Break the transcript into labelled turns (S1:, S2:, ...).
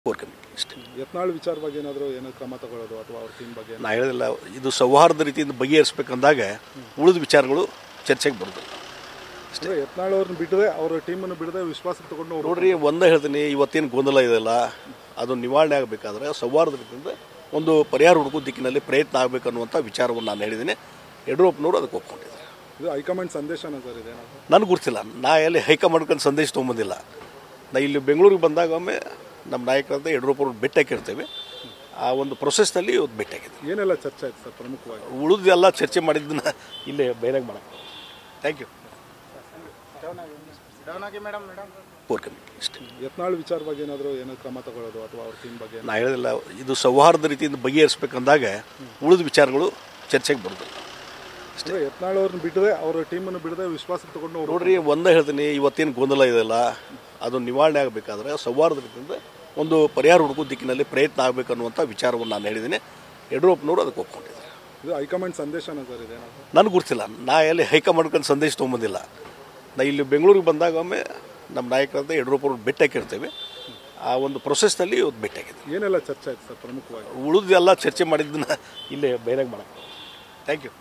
S1: Core committee ಅಷ್ಟೇ.
S2: ಯತ್ನಾಳ್ ವಿಚಾರವಾಗಿ ಏನಾದರೂ ಕ್ರಮ ತಗೊಳ್ಳೋದು ಅಥವಾ ಅವ್ರ ಟೀಮ್ ಬಗ್ಗೆ
S1: ನಾ ಹೇಳಿಲ್ಲ, ಇದು ಸೌಹಾರ್ದ ರೀತಿಯಿಂದ ಬಗೆಹರಿಸ್ಬೇಕಂದಾಗ ಉಳಿದ ವಿಚಾರಗಳು ಚರ್ಚೆಗೆ ಬರೋದಿಲ್ಲ ಅಷ್ಟೇ.
S2: ಯತ್ನಾಳ್ ಅವ್ರನ್ನ ಬಿಡದೆ ಅವ್ರ ಟೀಮನ್ನು ಬಿಡದೆ ವಿಶ್ವಾಸಕ್ಕೆ ತಗೊಂಡು
S1: ನೋಡ್ರಿ, ಒಂದೇ ಹೇಳ್ತೀನಿ, ಇವತ್ತೇನು ಗೊಂದಲ ಇದೆಯಲ್ಲ ಅದು ನಿವಾರಣೆ ಆಗಬೇಕಾದ್ರೆ ಸೌಹಾರ್ದ ರೀತಿಯಿಂದ ಒಂದು ಪರಿಹಾರ ಹುಡುಕೋ ದಿಕ್ಕಿನಲ್ಲಿ ಪ್ರಯತ್ನ ಆಗಬೇಕನ್ನುವಂಥ ವಿಚಾರವನ್ನು ನಾನು ಹೇಳಿದ್ದೀನಿ. ಯಡಿಯೂರಪ್ಪನವರು ಅದಕ್ಕೆ ಒಪ್ಕೊಂಡಿದ್ದಾರೆ.
S2: ಇದು ಹೈಕಮಾಂಡ್ ಸಂದೇಶನ ಸರ್ ಇದೇನಾದ್ರು?
S1: ನನಗೆ ಗೊತ್ತಿಲ್ಲ, ನಾ ಎಲ್ಲಿ ಹೈಕಮಾಂಡ್ಕೊಂಡು ಸಂದೇಶ ತೊಗೊಂಬಂದಿಲ್ಲ. ನಾ ಇಲ್ಲಿ ಬೆಂಗಳೂರಿಗೆ ಬಂದಾಗ ಒಮ್ಮೆ ನಮ್ಮ ನಾಯಕರಾದ ಯಡಿಯೂರಪ್ಪವ್ರು ಭೇಟಿ ಹಾಕಿರ್ತೇವೆ. ಆ ಒಂದು ಪ್ರೊಸೆಸ್ನಲ್ಲಿ ಇವತ್ತು ಭೇಟಿ ಆಗಿದೆ.
S2: ಏನೆಲ್ಲ ಚರ್ಚೆ ಆಯ್ತು ಸರ್ ಪ್ರಮುಖವಾಗಿ?
S1: ಉಳಿದೆಲ್ಲ ಚರ್ಚೆ ಮಾಡಿದ್ದನ್ನ ಇಲ್ಲೇ ಬಹಿರಂಗ ಮಾಡೋಕ್ಕೆ. Thank you. ಕೋರ್ ಕಮಿಟಿ ಅಷ್ಟೇ.
S2: ಯತ್ನಾಳ್ ವಿಚಾರವಾಗಿ ಏನಾದರೂ ಕ್ರಮ ತಗೊಳ್ಳೋದು ಅಥವಾ ಅವ್ರ ಟೀಮ್ ಬಗ್ಗೆ
S1: ನಾ ಹೇಳಿಲ್ಲ, ಇದು ಸೌಹಾರ್ದ ರೀತಿಯಿಂದ ಬಗೆಹರಿಸ್ಬೇಕಂದಾಗ ಉಳಿದ ವಿಚಾರಗಳು ಚರ್ಚೆಗೆ ಬರೋದಿಲ್ಲ ಅಷ್ಟೇ.
S2: ಯತ್ನಾಳ್ ಅವ್ರನ್ನ ಬಿಡದೆ ಅವ್ರ ಟೀಮನ್ನು ಬಿಡದೆ ವಿಶ್ವಾಸಕ್ಕೆ ತಗೊಂಡು
S1: ನೋಡ್ರಿ, ಒಂದೇ ಹೇಳ್ತೀನಿ, ಇವತ್ತೇನು ಗೊಂದಲ ಇದೆಯಲ್ಲ ಅದು ನಿವಾರಣೆ ಆಗಬೇಕಾದ್ರೆ ಸೌಹಾರ್ದ ರೀತಿಯಿಂದ ಒಂದು ಪರಿಹಾರ ಹುಡುಕೋ ದಿಕ್ಕಿನಲ್ಲಿ ಪ್ರಯತ್ನ ಆಗಬೇಕನ್ನುವಂಥ ವಿಚಾರವನ್ನು ನಾನು ಹೇಳಿದ್ದೀನಿ. ಯಡಿಯೂರಪ್ಪನವರು ಅದಕ್ಕೆ ಒಪ್ಕೊಂಡಿದ್ದಾರೆ.
S2: ಇದು ಹೈಕಮಾಂಡ್ ಸಂದೇಶನ ಸರ್ ಇದೇನಾದ್ರು?
S1: ನನಗೆ ಗೊತ್ತಿಲ್ಲ, ನಾ ಎಲ್ಲಿ ಹೈಕಮಾಂಡ್ಕೊಂಡು ಸಂದೇಶ ತೊಗೊಂಬಂದಿಲ್ಲ. ನಾ ಇಲ್ಲಿ ಬೆಂಗಳೂರಿಗೆ ಬಂದಾಗ ಒಮ್ಮೆ ನಮ್ಮ ನಾಯಕರಾದ ಯಡಿಯೂರಪ್ಪವ್ರು ಭೇಟಿ ಹಾಕಿರ್ತೇವೆ. ಆ ಒಂದು ಪ್ರೊಸೆಸ್ನಲ್ಲಿ ಇವತ್ತು ಭೇಟಿ ಆಗಿದೆ.
S2: ಏನೆಲ್ಲ ಚರ್ಚೆ ಆಯ್ತು ಸರ್ ಪ್ರಮುಖವಾಗಿ?
S1: ಉಳಿದೆಲ್ಲ ಚರ್ಚೆ ಮಾಡಿದ್ದನ್ನ ಇಲ್ಲೇ ಬಹಿರಂಗ ಮಾಡೋಕ್ಕೆ. Thank you.